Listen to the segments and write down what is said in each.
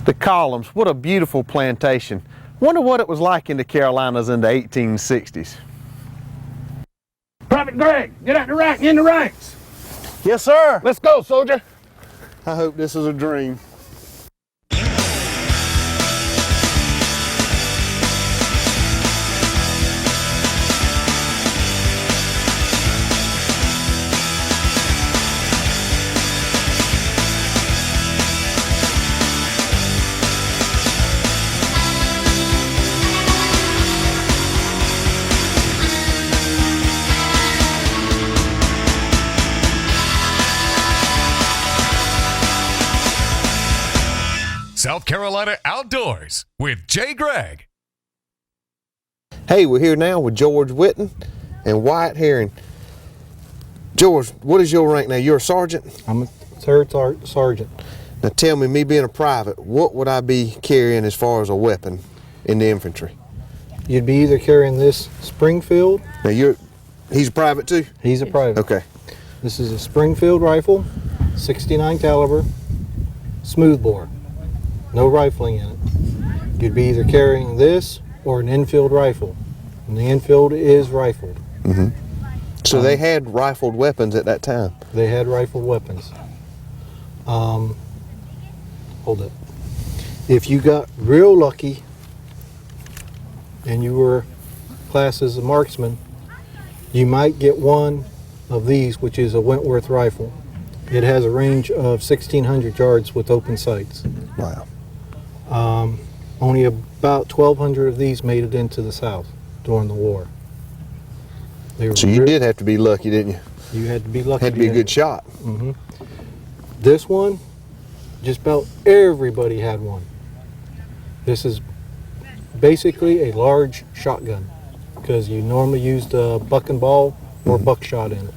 The columns, what a beautiful plantation. Wonder what it was like in the Carolinas in the 1860s. Private Greg, get out the rack and in the ranks. Yes, sir. Let's go, soldier. I hope this is a dream. South Carolina Outdoors with Jay Gregg. Hey, we're here now with George Whitten and Wyatt Herring. George, what is your rank now? You're a sergeant? I'm a third sergeant. Now tell me being a private, what would I be carrying as far as a weapon in the infantry? You'd be either carrying this Springfield. Now he's a private too? He's a private. Okay. This is a Springfield rifle, 69 caliber, smoothbore. No rifling in it. You'd be either carrying this or an infield rifle. And the infield is rifled. Mm-hmm. So they had rifled weapons at that time? They had rifled weapons. Hold it. If you got real lucky and you were classed as a marksman, you might get one of these, which is a Wentworth rifle. It has a range of 1,600 yards with open sights. Wow. Only about 1,200 of these made it into the South during the war. So you did have to be lucky, didn't you? You had to be lucky. Had to be a good shot. Mm-hmm. This one, just about everybody had one. This is basically a large shotgun because you normally used a buck and ball or buckshot in it.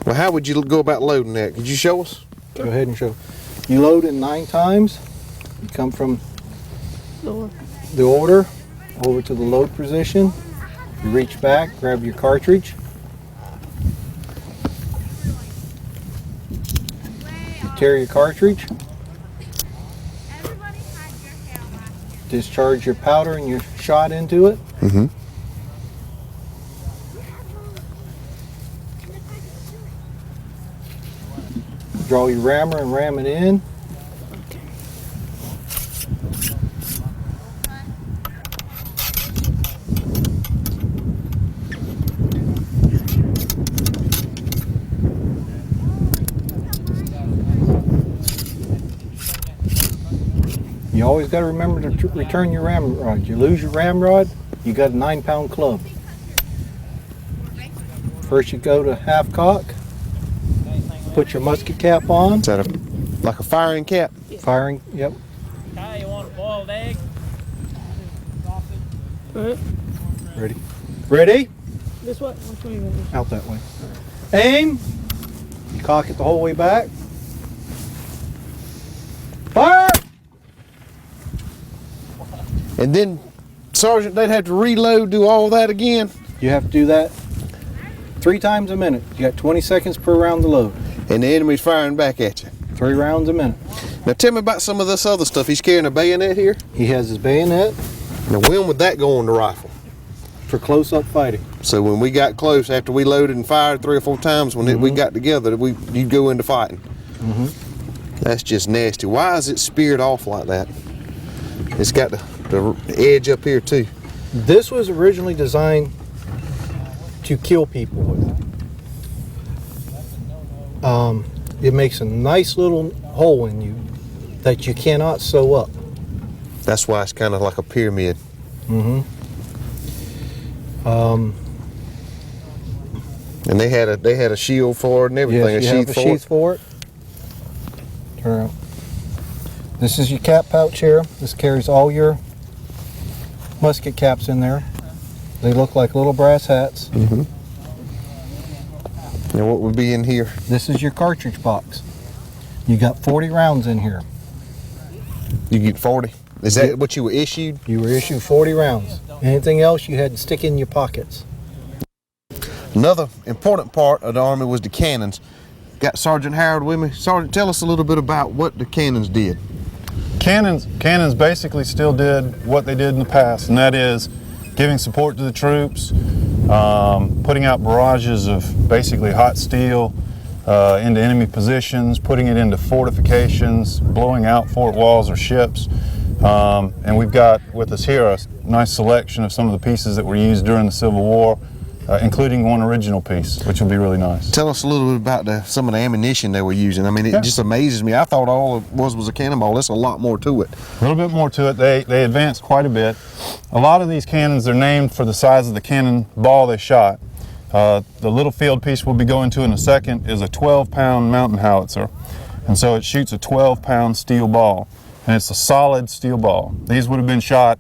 Well, how would you go about loading that? Could you show us? Go ahead and show. You load it 9 times. You come from the order over to the load position. You reach back, grab your cartridge. You tear your cartridge. Discharge your powder and your shot into it. Mm-hmm. Draw your rammer and ram it in. You always got to remember to return your ramrod. You lose your ramrod, you got a 9-pound club. First you go to half cock, put your musket cap on. Is that like a firing cap? Firing, yep. Hi, you want a boiled egg? Ready? Ready? This way? Which way you want this? Out that way. Aim. Cock it the whole way back. Fire! And then, Sergeant, they'd have to reload, do all that again? You have to do that 3 times a minute. You got 20 seconds per round to load. And the enemy's firing back at you? 3 rounds a minute. Now tell me about some of this other stuff. He's carrying a bayonet here? He has his bayonet. Now when would that go on the rifle? For close-up fighting. So when we got close, after we loaded and fired 3 or 4 times, when we got together, you'd go into fighting? Mm-hmm. That's just nasty. Why is it speared off like that? It's got the edge up here too. This was originally designed to kill people with. It makes a nice little hole in you that you cannot sew up. That's why it's kind of like a pyramid. Mm-hmm. And they had a shield for it and everything. Yes, you have a sheath for it. Turn around. This is your cap pouch here. This carries all your musket caps in there. They look like little brass hats. Mm-hmm. Now what would be in here? This is your cartridge box. You got 40 rounds in here. You get 40? Is that what you were issued? You were issued 40 rounds. Anything else you had to stick in your pockets. Another important part of the Army was the cannons. Got Sergeant Howard with me. Sergeant, tell us a little bit about what the cannons did. Cannons basically still did what they did in the past, and that is giving support to the troops, putting out barrages of basically hot steel into enemy positions, putting it into fortifications, blowing out fort walls or ships. And we've got with us here a nice selection of some of the pieces that were used during the Civil War, including one original piece, which will be really nice. Tell us a little bit about some of the ammunition they were using. I mean, it just amazes me. I thought all it was a cannonball. There's a lot more to it. A little bit more to it. They advanced quite a bit. A lot of these cannons are named for the size of the cannonball they shot. The little field piece we'll be going to in a second is a 12-pound mountain howitzer. And so it shoots a 12-pound steel ball. And it's a solid steel ball. These would have been shot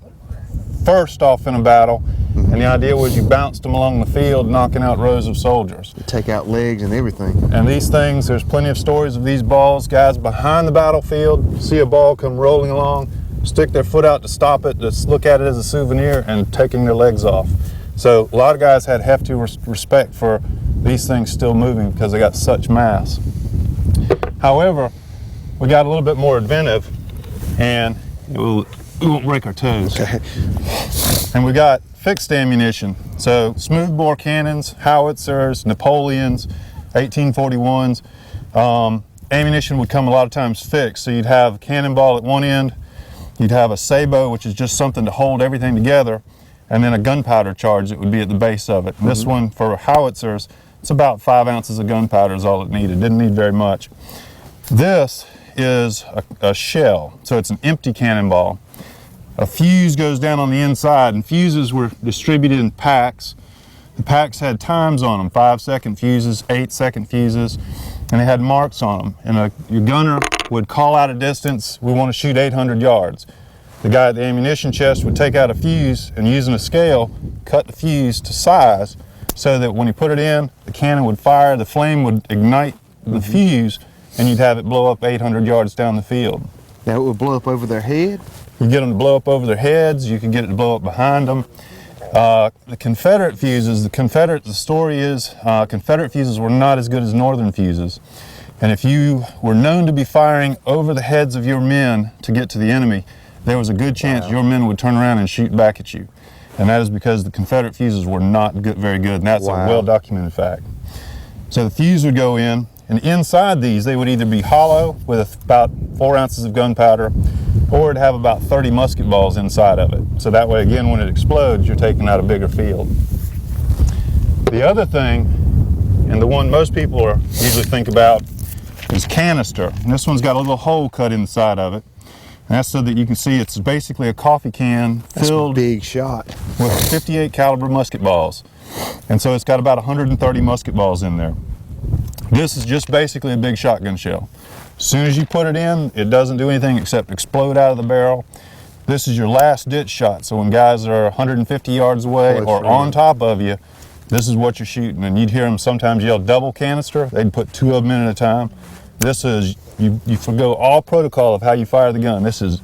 first off in a battle, and the idea was you bounced them along the field, knocking out rows of soldiers. You take out legs and everything. And these things, there's plenty of stories of these balls. Guys behind the battlefield see a ball come rolling along, stick their foot out to stop it, just look at it as a souvenir, and taking their legs off. So a lot of guys had hefty respect for these things still moving because they got such mass. However, we got a little bit more inventive, and we won't break our toes. Okay. And we got fixed ammunition. So smoothbore cannons, howitzers, Napoleons, 1841s. Ammunition would come a lot of times fixed. So you'd have a cannonball at one end, you'd have a sabot, which is just something to hold everything together, and then a gunpowder charge that would be at the base of it. This one for howitzers, it's about 5 ounces of gunpowder is all it needed. Didn't need very much. This is a shell, so it's an empty cannonball. A fuse goes down on the inside, and fuses were distributed in packs. The packs had times on them, 5-second fuses, 8-second fuses, and they had marks on them. And your gunner would call out a distance, we want to shoot 800 yards. The guy at the ammunition chest would take out a fuse and using a scale, cut the fuse to size so that when he put it in, the cannon would fire, the flame would ignite the fuse, and you'd have it blow up 800 yards down the field. Now it would blow up over their head? You get them to blow up over their heads, you can get it to blow up behind them. The Confederate fuses, the story is Confederate fuses were not as good as Northern fuses. And if you were known to be firing over the heads of your men to get to the enemy, there was a good chance your men would turn around and shoot back at you. And that is because the Confederate fuses were not very good, and that's a well-documented fact. So the fuse would go in, and inside these, they would either be hollow with about 4 ounces of gunpowder, or it'd have about 30 musket balls inside of it. So that way, again, when it explodes, you're taking out a bigger field. The other thing, and the one most people usually think about, is canister. And this one's got a little hole cut inside of it. And that's so that you can see it's basically a coffee can filled big shot with 58 caliber musket balls. And so it's got about 130 musket balls in there. This is just basically a big shotgun shell. As soon as you put it in, it doesn't do anything except explode out of the barrel. This is your last ditch shot. So when guys are 150 yards away or on top of you, this is what you're shooting. And you'd hear them sometimes yell double canister. They'd put 2 of them in at a time. This is, you forgo all protocol of how you fire the gun. This is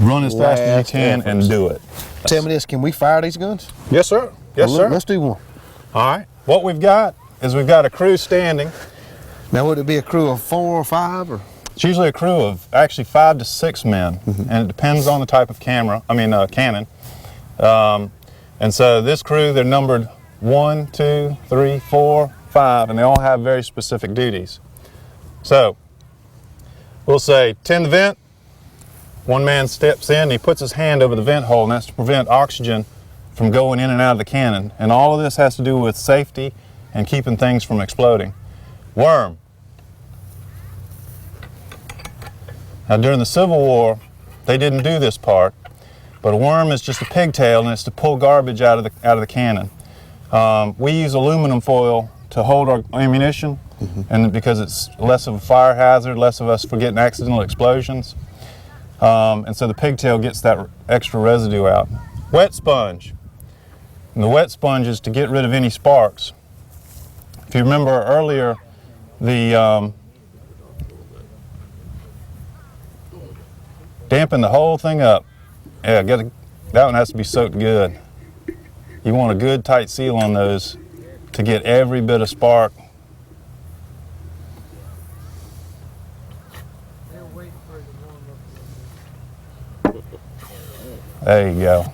run as fast as you can and do it. Tell me this, can we fire these guns? Yes, sir. Yes, sir. Let's do one. All right. What we've got is we've got a crew standing. Now, would it be a crew of 4 or 5? Or? It's usually a crew of actually 5 to 6 men, and it depends on the type of cannon. And so this crew, they're numbered 1, 2, 3, 4, 5, and they all have very specific duties. So we'll say tend the vent. One man steps in, he puts his hand over the vent hole, and that's to prevent oxygen from going in and out of the cannon. And all of this has to do with safety and keeping things from exploding. Worm. Now during the Civil War, they didn't do this part, but a worm is just a pigtail, and it's to pull garbage out of the cannon. We use aluminum foil to hold our ammunition, and because it's less of a fire hazard, less of us for getting accidental explosions. And so the pigtail gets that extra residue out. Wet sponge. And the wet sponge is to get rid of any sparks. If you remember earlier, dampen the whole thing up. Yeah, that one has to be soaked good. You want a good tight seal on those to get every bit of spark. There you go.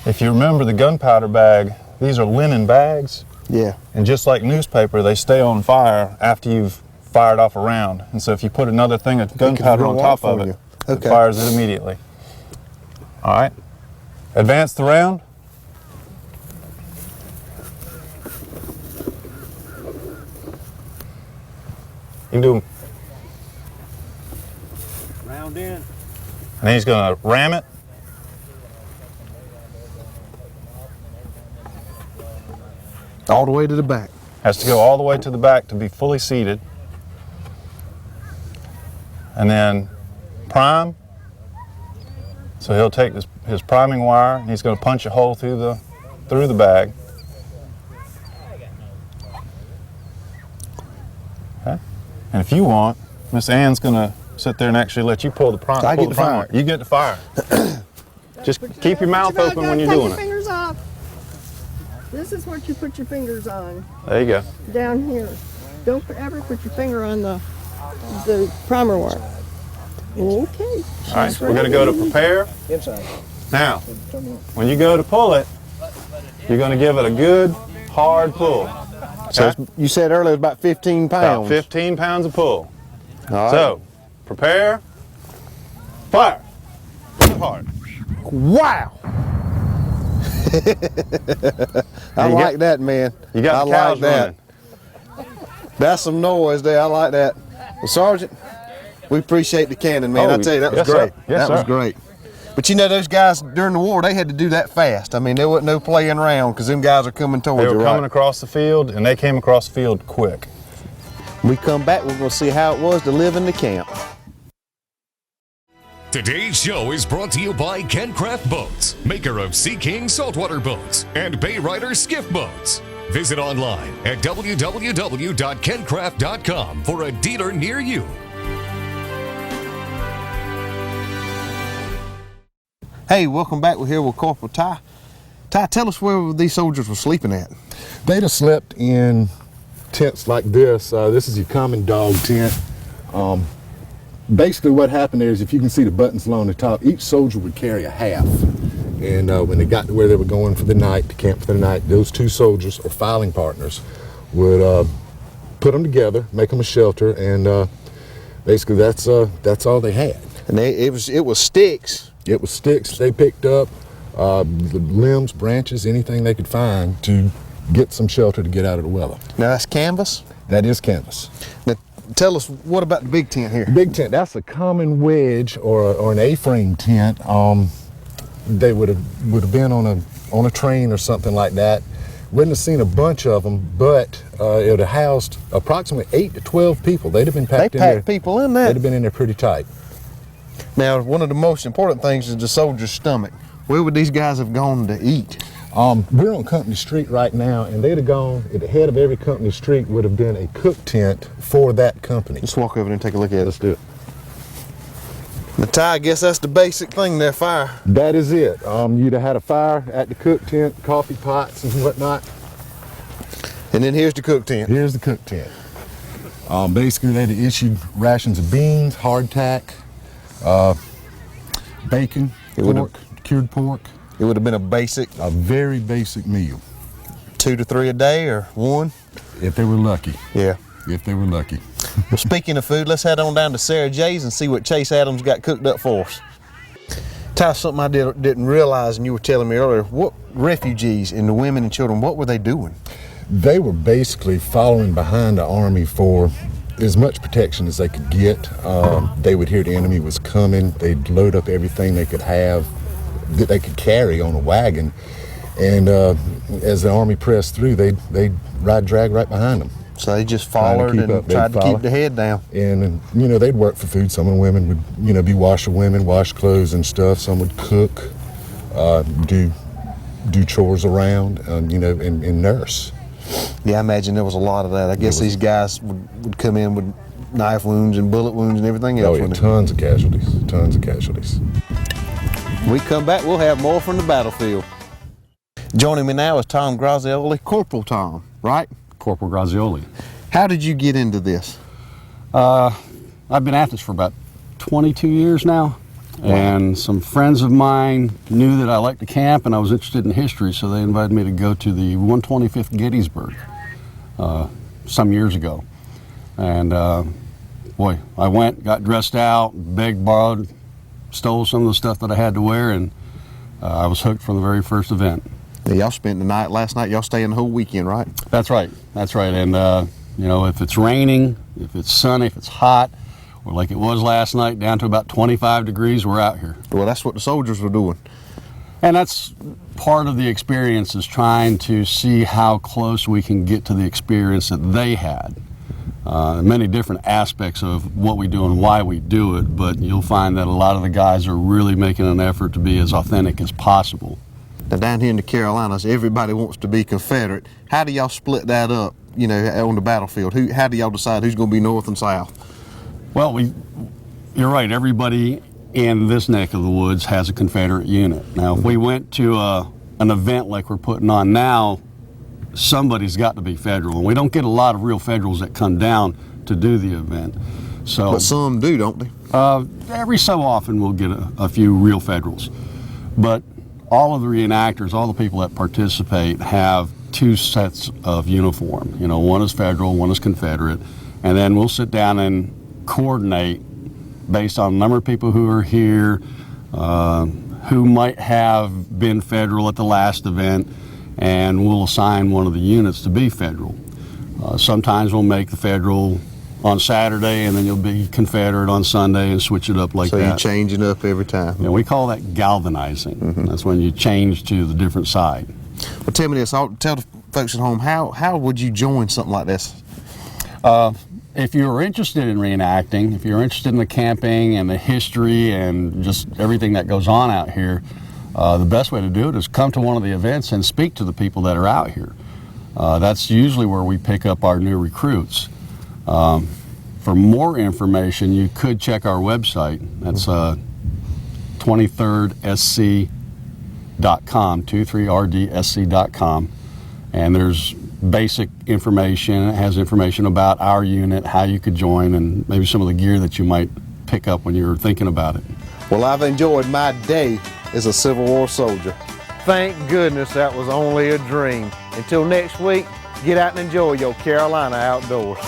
If you remember the gunpowder bag, these are linen bags. Yeah. And just like newspaper, they stay on fire after you've fired off a round. And so if you put another thing of gunpowder on go top off of on it, you. it Okay. fires it immediately. All right. Advance the round. You can do them. Round in. And then he's going to ram it. All the way to the back. Has to go all the way to the back to be fully seated. And then prime. So he'll take his priming wire and he's going to punch a hole through the bag. Okay. And if you want, Miss Ann's going to sit there and actually let you pull the prime. I pull get the to primer. fire. You get to fire. Just keep your mouth open when you're Take doing your it. fingers off. This is what you put your fingers on, There you go. down here. Don't ever put your finger on the primer wire. Okay. All right, we're going to go to prepare. Now, when you go to pull it, you're going to give it a good, hard pull. So Okay? you said earlier it was about 15 pounds. About 15 pounds of pull. All right. So, prepare, fire. Hard. Wow. I you like get- that, man. You got the I cows like that. running. That's some noise there. I like that. Well, Sergeant, we appreciate the cannon, man. Oh, I tell you, that was yes, sir. great. Yes, that was sir. great. But you know, those guys during the war, they had to do that fast. I mean, there wasn't no playing around because them guys are coming towards They you, were right? coming across the field, and they came across the field quick. We come back, we're going to see how it was to live in the camp. Today's show is brought to you by Ken Craft Boats, maker of Sea King saltwater boats and Bay Rider skiff boats. Visit online at www.kencraft.com for a dealer near you. Hey, welcome back. We're here with Corporal Ty. Ty, tell us where these soldiers were sleeping at. They'd have slept in tents like this. This is your common dog tent. Basically what happened there is, if you can see the buttons along the top, each soldier would carry a half. And when they got to where they were going for the night, to camp for the night, those two soldiers or filing partners would put them together, make them a shelter, and basically that's all they had. And it was sticks. It was sticks they picked up, the limbs, branches, anything they could find to get some shelter to get out of the weather. Now that's canvas. That is canvas. Now tell us, what about the big tent here? Big tent, that's a common wedge or an A-frame tent. They would have been on a train or something like that. Wouldn't have seen a bunch of them, but it would have housed approximately 8 to 12 people. They'd have been packed They in there. packed people in They'd that. have been in there pretty tight. Now, one of the most important things is the soldier's stomach. Where would these guys have gone to eat? We're on Company Street right now, and they'd have gone, at the head of every Company Street would have been a cook tent for that company. Let's walk over there and take a look at it. Let's do it. Now, Ty, I guess that's the basic thing there, fire. That is it. You'd have had a fire at the cook tent, coffee pots and whatnot. And then here's the cook tent. Here's the cook tent. Basically, they'd have issued rations of beans, hardtack, bacon, pork, cured pork. It would have been A very basic meal, 2 to 3 a day, or 1? if they were lucky. Yeah. If they were lucky. Well, speaking of food, let's head on down to Sarah J's and see what Chase Adams got cooked up for us. Ty, something I didn't realize, and you were telling me earlier, what refugees and the women and children, what were they doing? They were basically following behind the army for as much protection as they could get. They would hear the enemy was coming. They'd load up everything they could have, that they could carry on a wagon. And as the army pressed through, they'd drag right behind them. So they just Trying to followed keep and up, they'd tried to follow. keep the head down. And they'd work for food. Some of the women would, be washerwomen, wash clothes and stuff. Some would cook, do chores around, and nurse. Yeah, I imagine there was a lot of that. I guess these guys would come in with knife wounds and bullet wounds and everything else. Oh, yeah, wouldn't they? tons of casualties. When we come back, we'll have more from the battlefield. Joining me now is Tom Grazioli, Corporal Tom, right? Corporal Grazioli. How did you get into this? I've been at this for about 22 years now. And some friends of mine knew that I liked to camp and I was interested in history, so they invited me to go to the 125th Gettysburg some years ago. And boy, I went, got dressed out, begged, borrowed, stole some of the stuff that I had to wear, and I was hooked from the very first event. Yeah, y'all spent the night last night. Y'all staying the whole weekend, right? That's right. That's right. And you know, if it's raining, if it's sunny, if it's hot, or like it was last night, down to about 25 degrees, we're out here. Well, that's what the soldiers were doing. And that's part of the experience, is trying to see how close we can get to the experience that they had. Many different aspects of what we do and why we do it, but you'll find that a lot of the guys are really making an effort to be as authentic as possible. Now down here in the Carolinas, everybody wants to be Confederate. How do y'all split that up, you know, on the battlefield? How do y'all decide who's going to be North and South? Well, you're right, everybody in this neck of the woods has a Confederate unit. Now, if we went to an event like we're putting on now, somebody's got to be Federal, and we don't get a lot of real Federals that come down to do the event. So, but some do, don't they? Every so often we'll get a few real Federals. But all of the reenactors, all the people that participate, have two sets of uniform. You know, one is Federal, one is Confederate, and then we'll sit down and coordinate based on the number of people who are here, who might have been Federal at the last event, and we'll assign one of the units to be Federal. Sometimes we'll make the Federal on Saturday, and then you'll be Confederate on Sunday and switch it up like that. So you're changing up every time. Yeah, we call that galvanizing. Mm-hmm. That's when you change to the different side. Well, tell me this, tell the folks at home, how would you join something like this? If you're interested in reenacting, if you're interested in the camping and the history and just everything that goes on out here, the best way to do it is come to one of the events and speak to the people that are out here. That's usually where we pick up our new recruits. For more information, you could check our website. That's 23rdsc.com, 23rdsc.com, and there's basic information. It has information about our unit, how you could join, and maybe some of the gear that you might pick up when you're thinking about it. Well, I've enjoyed my day as a Civil War soldier. Thank goodness that was only a dream. Until next week, get out and enjoy your Carolina outdoors.